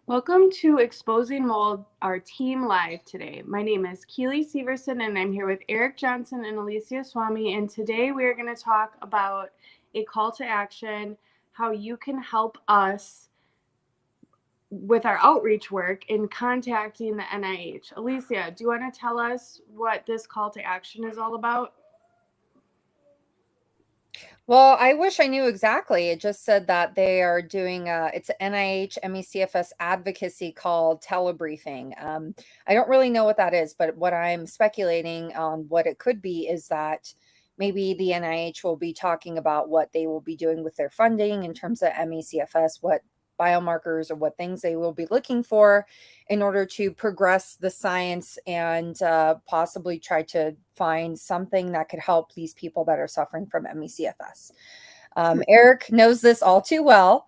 Welcome to Exposing Mold, our team live today. My name is Keely Severson, and I'm here with Eric Johnson and Alicia Swami. And today we are going to talk about a call to action, how you can help us with our outreach work in contacting the NIH. Alicia, do you want to tell us what this call to action is all about? Well, I wish I knew exactly. It just said that they are doing it's an NIH MECFS advocacy called telebriefing. I don't really know what that is, but what I'm speculating on what it could be is that maybe the NIH will be talking about what they will be doing with their funding in terms of MECFS, what biomarkers or what things they will be looking for in order to progress the science and possibly try to find something that could help these people that are suffering from MECFS. Eric knows this all too well.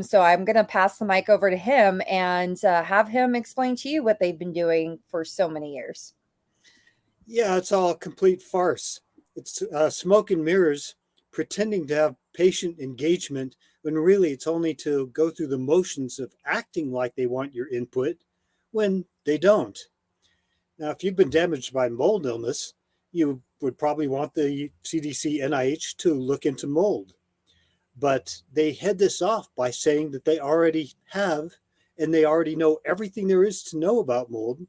So I'm going to pass the mic over to him and have him explain to you what they've been doing for so many years. Yeah, it's all a complete farce. It's smoke and mirrors pretending to have patient engagement when really it's only to go through the motions of acting like they want your input when they don't. Now, if you've been damaged by mold illness, you would probably want the CDC NIH to look into mold. But they head this off by saying that they already have and they already know everything there is to know about mold,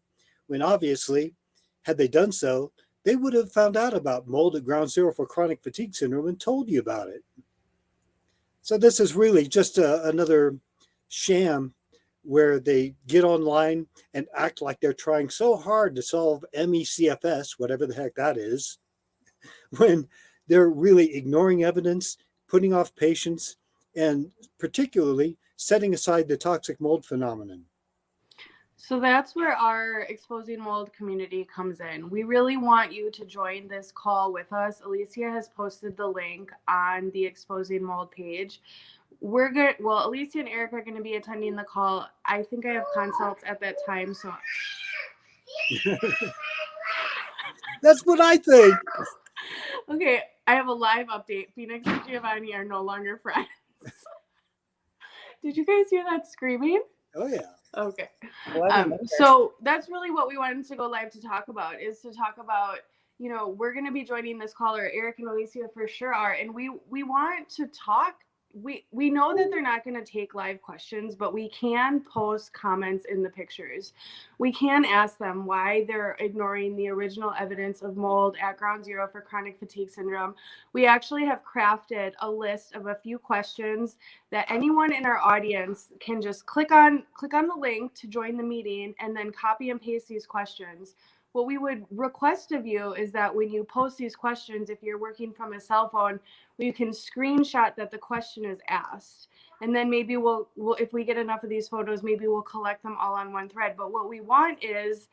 when obviously, had they done so, they would have found out about mold at ground zero for chronic fatigue syndrome and told you about it. So this is really just another sham where they get online and act like they're trying so hard to solve MECFS, whatever the heck that is, when they're really ignoring evidence, putting off patients, and particularly setting aside the toxic mold phenomenon. So that's where our Exposing Mold community comes in. We really want you to join this call with us. Alicia has posted the link on the Exposing Mold page. We're good. Well, Alicia and Eric are going to be attending the call. I think I have consults at that time. So That's what I think. okay, I have a live update. Phoenix and Giovanni are no longer friends. Did you guys hear that screaming? Oh, yeah. Okay. So that's really what we wanted to go live to talk about, is to talk about, we're going to be joining this caller. Eric and Alicia for sure are. And we want to talk. We know that they're not going to take live questions, but we can post comments in the pictures. We can ask them why they're ignoring the original evidence of mold at ground zero for chronic fatigue syndrome. We actually have crafted a list of a few questions that anyone in our audience can just click on the link to join the meeting and then copy and paste these questions. What we would request of you is that when you post these questions, if you're working from a cell phone, you can screenshot that the question is asked. And then maybe we'll if we get enough of these photos, maybe we'll collect them all on one thread. But what we want is,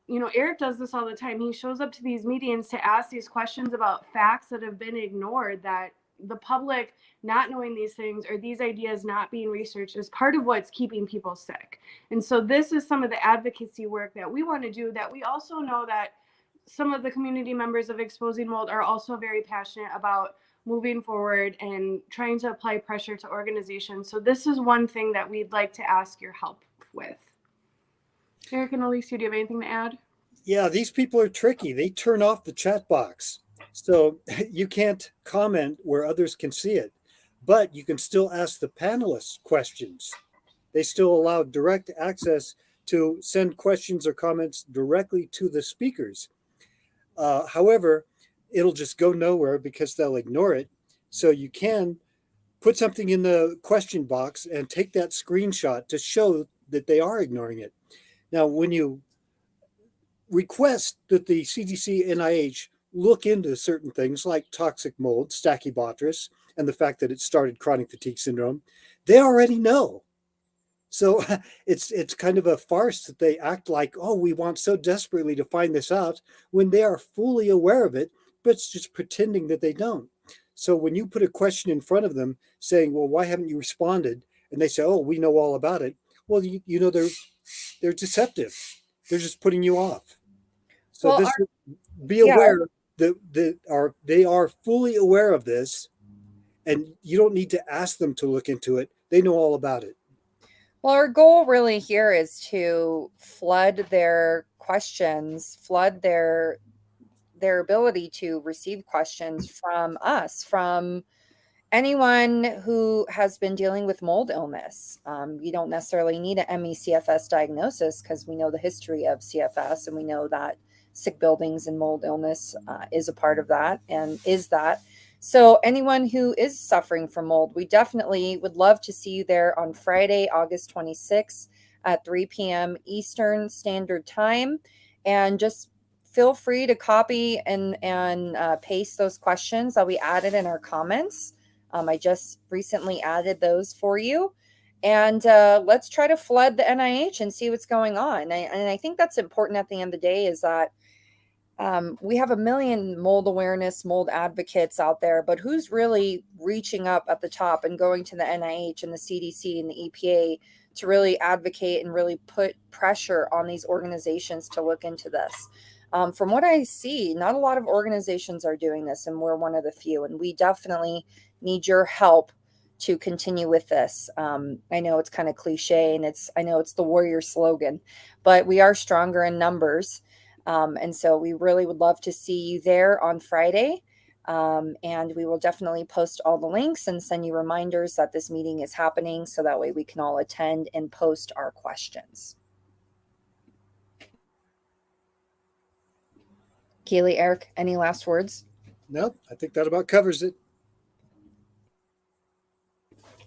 Eric does this all the time. He shows up to these meetings to ask these questions about facts that have been ignored, that the public not knowing these things or these ideas not being researched is part of what's keeping people sick. And so this is some of the advocacy work that we want to do, that we also know that some of the community members of Exposing Mold are also very passionate about moving forward and trying to apply pressure to organizations. So this is one thing that we'd like to ask your help with. Eric and Alicia, do you have anything to add? Yeah, these people are tricky. They turn off the chat box. So you can't comment where others can see it, but you can still ask the panelists questions. They still allow direct access to send questions or comments directly to the speakers. However, it'll just go nowhere because they'll ignore it. So you can put something in the question box and take that screenshot to show that they are ignoring it. Now, when you request that the CDC NIH look into certain things like toxic mold, Stachybotrys, and the fact that it started chronic fatigue syndrome, they already know. So it's kind of a farce that they act like, oh, we want so desperately to find this out, when they are fully aware of it, but it's just pretending that they don't. So when you put a question in front of them saying, well, why haven't you responded? And they say, oh, we know all about it. Well, you know, they're deceptive. They're just putting you off. So Well, this, be aware that they are fully aware of this, and you don't need to ask them to look into it. They know all about it. Well, our goal really here is to flood their questions, flood their ability to receive questions from us, from anyone who has been dealing with mold illness. You don't necessarily need an ME/CFS diagnosis because we know the history of CFS, and we know that sick buildings and mold illness is a part of that and is that. So anyone who is suffering from mold, we definitely would love to see you there on Friday, August 26th at 3 p.m. Eastern Standard Time. And just feel free to copy and paste those questions that we added in our comments. I just recently added those for you. And let's try to flood the NIH and see what's going on. And I think that's important at the end of the day, is that we have a million mold awareness, mold advocates out there, but who's really reaching up at the top and going to the NIH and the CDC and the EPA to really advocate and really put pressure on these organizations to look into this? From what I see, not a lot of organizations are doing this, and we're one of the few, and we definitely need your help to continue with this. I know it's kind of cliche, and I know it's the warrior slogan, but we are stronger in numbers. And so we really would love to see you there on Friday. And we will definitely post all the links and send you reminders that this meeting is happening, so that way we can all attend and post our questions. Keely, Eric, any last words? No, I think that about covers it.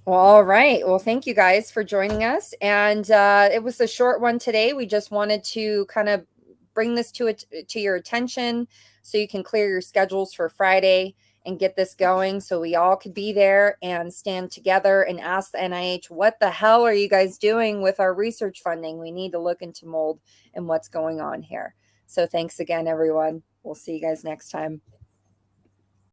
Well, all right. Well, thank you guys for joining us. And it was a short one today. We just wanted to kind of bring this to your attention so you can clear your schedules for Friday and get this going, so we all could be there and stand together and ask the NIH, what the hell are you guys doing with our research funding? We need to look into mold and what's going on here. So thanks again, everyone. We'll see you guys next time.